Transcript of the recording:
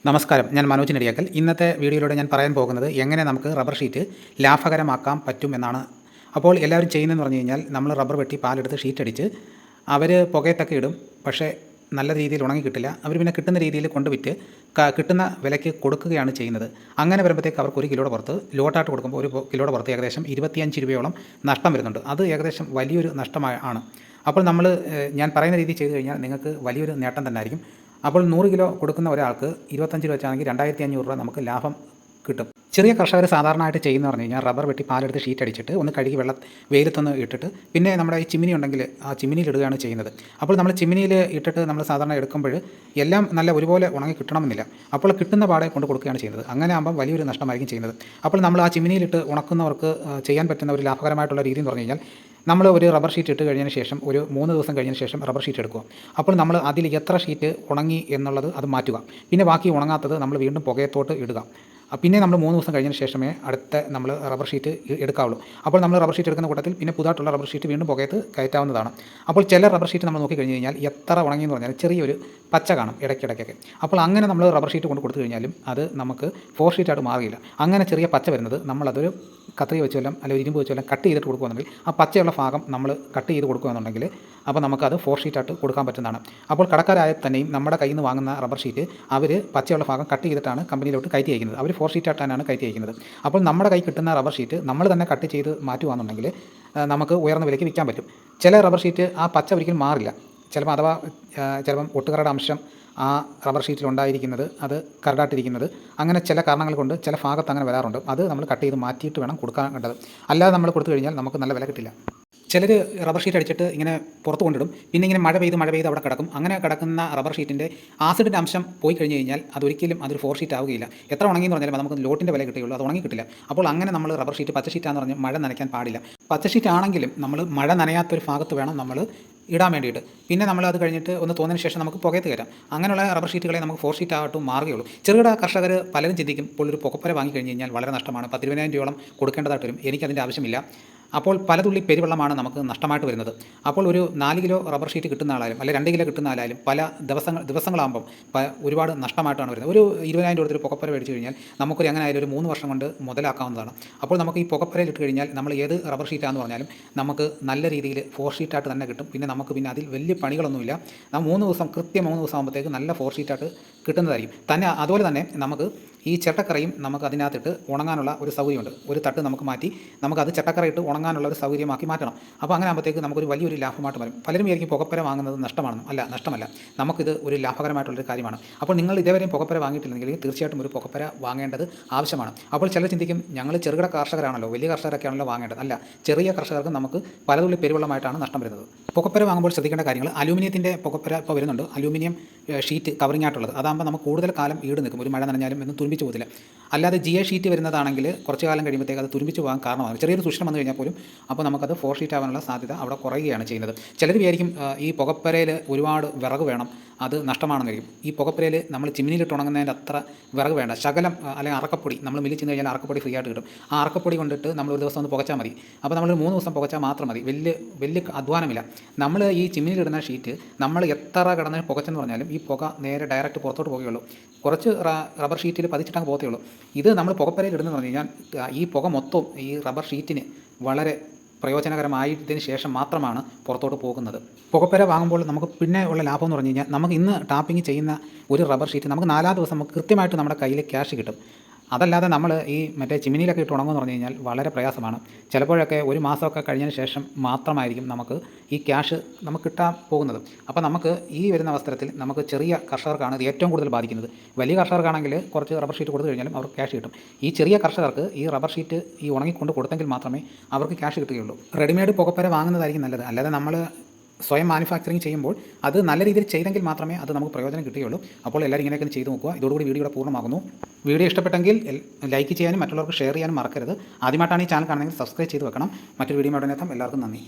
നമസ്കാരം, ഞാൻ മനോജ് നെടിയാക്കൽ. ഇന്നത്തെ വീഡിയോയിലൂടെ ഞാൻ പറയാൻ പോകുന്നത് എങ്ങനെ നമുക്ക് റബ്ബർ ഷീറ്റ് ലാഭകരമാക്കാൻ പറ്റും എന്നാണ്. അപ്പോൾ എല്ലാവരും ചെയ്യുന്നതെന്ന് പറഞ്ഞു കഴിഞ്ഞാൽ നമ്മൾ റബ്ബർ വെട്ടി പാലെടുത്ത് ഷീറ്റടിച്ച് അവർ പുകയത്തൊക്കെ ഇടും. പക്ഷേ നല്ല രീതിയിൽ ഉണങ്ങി കിട്ടില്ല. അവർ പിന്നെ കിട്ടുന്ന രീതിയിൽ കൊണ്ടുവിറ്റ് കിട്ടുന്ന വിലയ്ക്ക് കൊടുക്കുകയാണ് ചെയ്യുന്നത്. അങ്ങനെ വരുമ്പോഴത്തേക്ക് അവർക്ക് ഒരു കിലോയുടെ പുറത്ത് ലോട്ടായിട്ട് കൊടുക്കുമ്പോൾ ഒരു കിലോയുടെ പുറത്ത് ഏകദേശം 25 രൂപയോളം നഷ്ടം വരുന്നുണ്ട്. അത് ഏകദേശം വലിയൊരു നഷ്ടമാണ്. അപ്പോൾ ഞാൻ പറയുന്ന രീതിയിൽ ചെയ്തു കഴിഞ്ഞാൽ നിങ്ങൾക്ക് വലിയൊരു നേട്ടം തന്നെ ആയിരിക്കും. അപ്പോൾ 100 കിലോ കൊടുക്കുന്ന ഒരാൾക്ക് 25 രൂപ വെച്ചാണെങ്കിൽ 2500 രൂപ നമുക്ക് ലാഭം കിട്ടും. ചെറിയ കർഷകർ സാധാരണയായിട്ട് ചെയ്യുന്ന പറഞ്ഞു കഴിഞ്ഞാൽ റബ്ബർ വെട്ടി പാലെടുത്ത് ഷീറ്റ് അടിച്ചിട്ട് ഒന്ന് കഴുകി വെയിലത്തൊന്ന് ഇട്ടിട്ട് പിന്നെ നമ്മുടെ ഈ ചിമ്മിനി ഉണ്ടെങ്കിൽ ആ ചിമ്മിനിയിൽ ഇടുകയാണ് ചെയ്യുന്നത്. അപ്പോൾ നമ്മൾ ചിമ്മിനിയിൽ ഇട്ടിട്ട് നമ്മൾ സാധാരണ എടുക്കുമ്പോൾ എല്ലാം നല്ല ഒരുപോലെ ഉണങ്ങി കിട്ടണമെന്നില്ല. അപ്പോൾ കിട്ടുന്ന പാടെ കൊണ്ട് കൊടുക്കുകയാണ് ചെയ്യുന്നത്. അങ്ങനെ ആകുമ്പോൾ വലിയൊരു നഷ്ടമായിരിക്കും ചെയ്യുന്നത്. അപ്പോൾ നമ്മൾ ആ ചിമ്മിനിയിലിട്ട് ഉണക്കുന്നവർക്ക് ചെയ്യാൻ പറ്റുന്ന ഒരു ലാഭകരമായിട്ടുള്ള രീതി എന്ന് പറഞ്ഞു കഴിഞ്ഞാൽ നമ്മൾ ഒരു റബ്ബർ ഷീറ്റ് ഇട്ട് കഴിഞ്ഞതിന് ശേഷം ഒരു 3 ദിവസം കഴിഞ്ഞതിന് ശേഷം റബ്ബർ ഷീറ്റ് എടുക്കുക. അപ്പോൾ നമ്മൾ അതിൽ എത്ര ഷീറ്റ് ഉണങ്ങി എന്നുള്ളത് അത് മാറ്റുക. പിന്നെ ബാക്കി ഉണങ്ങാത്തത് നമ്മൾ വീണ്ടും പുകയത്തോട്ട് ഇടുക. പിന്നെ നമ്മൾ 3 ദിവസം കഴിഞ്ഞതിന് ശേഷമേ അടുത്ത നമ്മൾ റബ്ബർ ഷീറ്റ് എടുക്കാവുള്ളൂ. അപ്പോൾ നമ്മൾ റബ്ബർ ഷീറ്റ് എടുക്കുന്ന കൂട്ടത്തിൽ പിന്നെ പുതുതായിട്ടുള്ള റബ്ബർ ഷീറ്റ് വീണ്ടും പുകയത്ത് കയറ്റാവുന്നതാണ്. അപ്പോൾ ചില റബ്ബർ ഷീറ്റ് നമ്മൾ നോക്കിക്കഴിഞ്ഞ് കഴിഞ്ഞാൽ എത്ര ഉണങ്ങിയെന്ന് പറഞ്ഞാൽ ചെറിയൊരു പച്ച കാണും ഇടയ്ക്കിടയ്ക്കൊക്കെ. അപ്പോൾ അങ്ങനെ നമ്മൾ റബ്ബർ ഷീറ്റ് കൊണ്ട് കൊടുത്തു കഴിഞ്ഞാലും അത് നമുക്ക് 4 ഷീറ്റായിട്ട് മാറിയില്ല. അങ്ങനെ ചെറിയ പച്ച വരുന്നത് നമ്മളതൊരു കത്രിക വെച്ച് വല്ലതും അല്ലെങ്കിൽ ഇരുമ്പ് വെച്ച് വല്ലതും കട്ട് ചെയ്തിട്ട് കൊടുക്കുകയാണെങ്കിൽ ആ പച്ചയുള്ള ഭാഗം നമ്മൾ കട്ട് ചെയ്ത് കൊടുക്കുകയാണെന്നുണ്ടെങ്കിൽ അപ്പോൾ നമുക്കത് 4 ഷീറ്റായിട്ട് കൊടുക്കാൻ പറ്റുന്നതാണ്. അപ്പോൾ കടക്കാരായ തന്നെയും നമ്മുടെ കയ്യിൽ നിന്ന് വാങ്ങുന്ന റബ്ബർ ഷീറ്റ് അവർ പച്ചയുള്ള ഭാഗം കട്ട് ചെയ്തിട്ടാണ് കമ്പനിയിലോട്ട് കയറ്റി അയക്കുന്നത്. അവർ 4 ഷീറ്റായിട്ടാണ് കയറ്റി അയക്കുന്നത്. അപ്പോൾ നമ്മുടെ കൈ കിട്ടുന്ന റബ്ബർ ഷീറ്റ് നമ്മൾ തന്നെ കട്ട് ചെയ്ത് മാറ്റുകയാണെന്നുണ്ടെങ്കിൽ നമുക്ക് ഉയർന്ന വിലയ്ക്ക് വിൽക്കാൻ പറ്റും. ചില റബ്ബർ ഷീറ്റ് ആ പച്ച ഒരിക്കലും മാറില്ല. ചിലപ്പം ഒട്ടുകറയുടെ അംശം ആ റബ്ബർ ഷീറ്റിൽ ഉണ്ടായിരിക്കുന്നത് അത് കരടായിട്ടിരിക്കുന്നത് അങ്ങനെ ചില കാരണങ്ങൾ കൊണ്ട് ചില ഭാഗത്ത് അങ്ങനെ വരാറുണ്ട്. അത് നമ്മൾ കട്ട് ചെയ്ത് മാറ്റിയിട്ട് വേണം കൊടുക്കാൻ കണ്ടത്. അല്ലാതെ നമ്മൾ കൊടുത്തു കഴിഞ്ഞാൽ നമുക്ക് നല്ല വില കിട്ടില്ല. ചിലർ റബ്ബർ ഷീറ്റ് അടിച്ചിട്ട് ഇങ്ങനെ പുറത്ത് കൊണ്ടിടും. പിന്നെ ഇങ്ങനെ മഴ പെയ്ത് അവിടെ കിടക്കും. അങ്ങനെ കിടക്കുന്ന റബ്ബർ ഷീറ്റിൻ്റെ ആസിഡിൻ്റെ അംശം പോയി കഴിഞ്ഞ് കഴിഞ്ഞാൽ അതൊരിക്കലും അതൊരു 4 ഷീറ്റ് ആവുകയില്ല. എത്ര ഉണങ്ങിയെന്ന് പറഞ്ഞാൽ നമുക്ക് ലോട്ടിൻ്റെ വില കിട്ടുകയുള്ളൂ. അത് ഉണങ്ങി കിട്ടില്ല. അപ്പോൾ അങ്ങനെ നമ്മൾ റബ്ബർ ഷീറ്റ് പച്ച ഷീറ്റാന്ന് പറഞ്ഞ് മഴ നനയ്ക്കാൻ പാടില്ല. പച്ച ഷീറ്റ് ആണെങ്കിലും നമ്മൾ മഴ നനയാത്തൊരു ഭാഗത്ത് വേണം നമ്മൾ ഇടാൻ വേണ്ടിയിട്ട്. പിന്നെ നമ്മൾ അത് കഴിഞ്ഞിട്ട് ഒന്ന് തോന്നിയതിന് ശേഷം നമുക്ക് പുകയത്ത് കയറ്റാം. അങ്ങനെയുള്ള റബ്ബർ ഷീറ്റുകളെ നമുക്ക് 4 ഷീറ്റ് ആയിട്ടും മാറുകയുള്ളൂ. ചെറുകിട കർഷകർ പലരും ചിന്തിക്കും ഇപ്പോൾ ഒരു പുകപ്പര വാങ്ങിക്കഴിഞ്ഞ് കഴിഞ്ഞാൽ വളരെ നഷ്ടമാണ്, 10-20 രൂപയോളം കൊടുക്കേണ്ടതായിട്ട് വരും, എനിക്കതിൻ്റെ ആവശ്യമില്ല. അപ്പോൾ പലതുള്ളി പെരുവെള്ളമാണ് നമുക്ക് നഷ്ടമായിട്ട് വരുന്നത്. അപ്പോൾ ഒരു 4 കിലോ റബ്ബർ ഷീറ്റ് കിട്ടുന്ന ആളായാലും അല്ലെങ്കിൽ 2 കിലോ കിട്ടുന്ന ആളായാലും പല ദിവസങ്ങളാകുമ്പം ഒരുപാട് നഷ്ടമായിട്ടാണ് വരുന്നത്. ഒരു 20,000 കൊടുത്തൊരു പുകപ്പര മേടിച്ച് കഴിഞ്ഞാൽ നമുക്കൊരു എങ്ങനെ ആയാലും ഒരു 3 വർഷം കൊണ്ട് മുതലാക്കാവുന്നതാണ്. അപ്പോൾ നമുക്ക് ഈ പുകപ്പരയിൽ ഇട്ട് കഴിഞ്ഞാൽ നമ്മൾ ഏത് റബ്ബർ ഷീറ്റാണെന്ന് പറഞ്ഞാലും നമുക്ക് നല്ല രീതിയിൽ 4 ഷീറ്റായിട്ട് തന്നെ കിട്ടും. പിന്നെ നമുക്ക് പിന്നെ അതിൽ വലിയ പണികളൊന്നുമില്ല. നമ്മൾ 3 ദിവസം കൃത്യം 3 ദിവസം ആകുമ്പോഴത്തേക്ക് നല്ല 4 ഷീറ്റായിട്ട് കിട്ടുന്നതായിരിക്കും. അതുപോലെ തന്നെ നമുക്ക് ഈ ചട്ടക്കറയും നമുക്ക് അതിനകത്തിട്ട് ഉണങ്ങാനുള്ള ഒരു സൗകര്യമുണ്ട്. ഒരു തട്ട് നമുക്ക് മാറ്റി നമുക്കത് ചട്ടക്കറയിട്ട് ഉണങ്ങാനുള്ള ഒരു സൗകര്യമാക്കി മാറ്റണം. അപ്പോൾ അങ്ങനെ ആകുമ്പോഴത്തേക്ക് നമുക്കൊരു വലിയൊരു ലാഭമായിട്ട് വരും. പലരും വിചാരിക്കും പുകപ്പര വാങ്ങുന്നത് നഷ്ടമാണെന്ന്. അല്ല, നഷ്ടമല്ല. നമുക്കിത് ഒരു ലാഭകരമായിട്ടുള്ളൊരു കാര്യമാണ്. അപ്പോൾ നിങ്ങൾ ഇതേവരെയും പുകപ്പര വാങ്ങിയിട്ടില്ലെങ്കിൽ തീർച്ചയായിട്ടും ഒരു പുകപ്പര വാങ്ങേണ്ടത് ആവശ്യമാണ്. അപ്പോൾ ചിലർ ചിന്തിക്കും ഞങ്ങൾ ചെറുകിട കർഷകരാണല്ലോ, വലിയ കർഷകരൊക്കെയാണല്ലോ വാങ്ങേണ്ടത്. അല്ല, ചെറിയ കർഷകർക്ക് നമുക്ക് പലതുള്ളി പെരുവെള്ളമായിട്ടാണ് നഷ്ടം വരുന്നത്. പുകപ്പര വാങ്ങുമ്പോൾ ശ്രദ്ധിക്കേണ്ട കാര്യങ്ങൾ, അലൂമിനിയത്തിൻ്റെ പുകപ്പര ഇപ്പോൾ വരുന്നുണ്ട്. അലൂമിനിയം ഷീറ്റ് കവറിംഗ് ആയിട്ടുള്ളത്. അതാകുമ്പോൾ നമുക്ക് കൂടുതൽ കാലം ഈട് നിൽക്കും. ഒരു മഴ നനഞ്ഞാലും ഒന്നും തുരുമ്പിച്ച് പോകത്തില്ല. അല്ലാതെ GA ഷീറ്റ് വരുന്നതാണെങ്കിൽ കുറച്ച് കാലം കഴിയുമ്പോഴത്തേക്ക് അത് തുരുമ്പിച്ച് പോകാൻ കാരണമാണ്. ചെറിയൊരു സൂക്ഷ്മം വന്നു കഴിഞ്ഞാൽ പോലും അപ്പോൾ നമുക്കത് 4 ഷീറ്റ് ആവാനുള്ള സാധ്യത അവിടെ കുറയുകയാണ് ചെയ്യുന്നത്. ചിലർ വിചാരിക്കും ഈ പുകപ്പരയിൽ ഒരുപാട് വിറക് വേണം, അത് നഷ്ടമാണെന്നായിരിക്കും. ഈ പുകപ്പരയിൽ നമ്മൾ ചിമ്മിനിയിലിട്ട് ഉണങ്ങുന്നതിൻ്റെ അത്ര വിറക് വേണ്ട. ശകലം അല്ലെങ്കിൽ അറക്കപ്പൊടി നമ്മൾ മില്ലിൽ ചെന്ന് കഴിഞ്ഞാൽ അറക്കപ്പൊടി ഫ്രീ ആയിട്ട് കിട്ടും. ആ അറക്കപ്പൊടി കൊണ്ടിട്ട് നമ്മൾ ഒരു ദിവസം ഒന്ന് പുകച്ചാൽ മതി. അപ്പോൾ നമ്മൾ 3 ദിവസം പുകച്ചാൽ മാത്രം മതി. വലിയ അധ്വാനമില്ല. നമ്മൾ ഈ ചിമ്മിനിയിലിടുന്ന ഷീറ്റ് നമ്മൾ എത്ര കിടന്ന് പുകച്ചെന്ന് പറഞ്ഞാലും ഈ പുക നേരെ ഡയറക്റ്റ് പുറത്തോട്ട് പോകുകയുള്ളൂ. കുറച്ച് റബ്ബർ ഷീറ്റിൽ പതിച്ചിട്ടങ്ങ് പോകത്തേ ഉള്ളൂ. ഇത് നമ്മൾ പുകപ്പരയിൽ ഇടുന്നതെന്ന് പറഞ്ഞു കഴിഞ്ഞാൽ ഈ പുക മൊത്തം ഈ റബ്ബർ ഷീറ്റിന് വളരെ പ്രയോജനകരമായതിന് ശേഷം മാത്രമാണ് പുറത്തോട്ട് പോകുന്നത്. പുകപ്പര വാങ്ങുമ്പോൾ നമുക്ക് പിന്നെ ഉള്ള ലാഭം എന്ന് പറഞ്ഞു കഴിഞ്ഞാൽ നമുക്ക് ഇന്ന് ടാപ്പിംഗ് ചെയ്യുന്ന ഒരു റബ്ബർ ഷീറ്റ് നമുക്ക് 4-ാം ദിവസം നമുക്ക് കൃത്യമായിട്ട് നമ്മുടെ കയ്യിൽ ക്യാഷ് കിട്ടും. അതല്ലാതെ നമ്മൾ ഈ മറ്റേ ചിമ്മിനിയിലൊക്കെ ഇട്ട് ഉണങ്ങുമെന്ന് പറഞ്ഞു കഴിഞ്ഞാൽ വളരെ പ്രയാസമാണ്. ചിലപ്പോഴൊക്കെ ഒരു മാസമൊക്കെ കഴിഞ്ഞതിന് ശേഷം മാത്രമായിരിക്കും നമുക്ക് ഈ ക്യാഷ് നമുക്ക് കിട്ടാൻ പോകുന്നത്. അപ്പോൾ നമുക്ക് ഈ വരുന്ന അവസരത്തിൽ നമുക്ക് ചെറിയ കർഷകർക്കാണ് ഇത് ഏറ്റവും കൂടുതൽ ബാധിക്കുന്നത്. വലിയ കർഷകർക്കാണെങ്കിൽ കുറച്ച് റബ്ബർ ഷീറ്റ് കൊടുത്തു കഴിഞ്ഞാലും അവർക്ക് ക്യാഷ് കിട്ടും. ഈ ചെറിയ കർഷകർക്ക് ഈ റബ്ബർ ഷീറ്റ് ഈ ഉണങ്ങിക്കൊണ്ട് കൊടുത്തെങ്കിൽ മാത്രമേ അവർക്ക് ക്യാഷ് കിട്ടുകയുള്ളൂ. റെഡിമെയ്ഡ് പുകപ്പര വാങ്ങുന്നതായിരിക്കും നല്ലത്. അല്ലാതെ നമ്മൾ സ്വയം മാനുഫാക്ചറിങ് ചെയ്യുമ്പോൾ അത് നല്ല രീതിയിൽ ചെയ്തെങ്കിൽ മാത്രമേ അത് നമുക്ക് പ്രയോജനം കിട്ടുകയുള്ളൂ. അപ്പോൾ എല്ലാവരും ഇങ്ങനെയൊക്കെ ചെയ്ത് നോക്കുക. ഇതോടുകൂടി വീഡിയോ പൂർണ്ണമാകുന്നു. വീഡിയോ ഇഷ്ടപ്പെട്ടെങ്കിൽ ലൈക്ക് ചെയ്യാനും മറ്റുള്ളവർക്ക് ഷെയർ ചെയ്യാനും മറക്കരുത്. ആദ്യമായിട്ടാണ് ഈ ചാനൽ കാണുന്നതെങ്കിൽ സബ്സ്ക്രൈബ് ചെയ്ത് വെക്കണം. മറ്റൊരു വീഡിയോ ഉടനെ എത്താം. എല്ലാവർക്കും നന്ദി.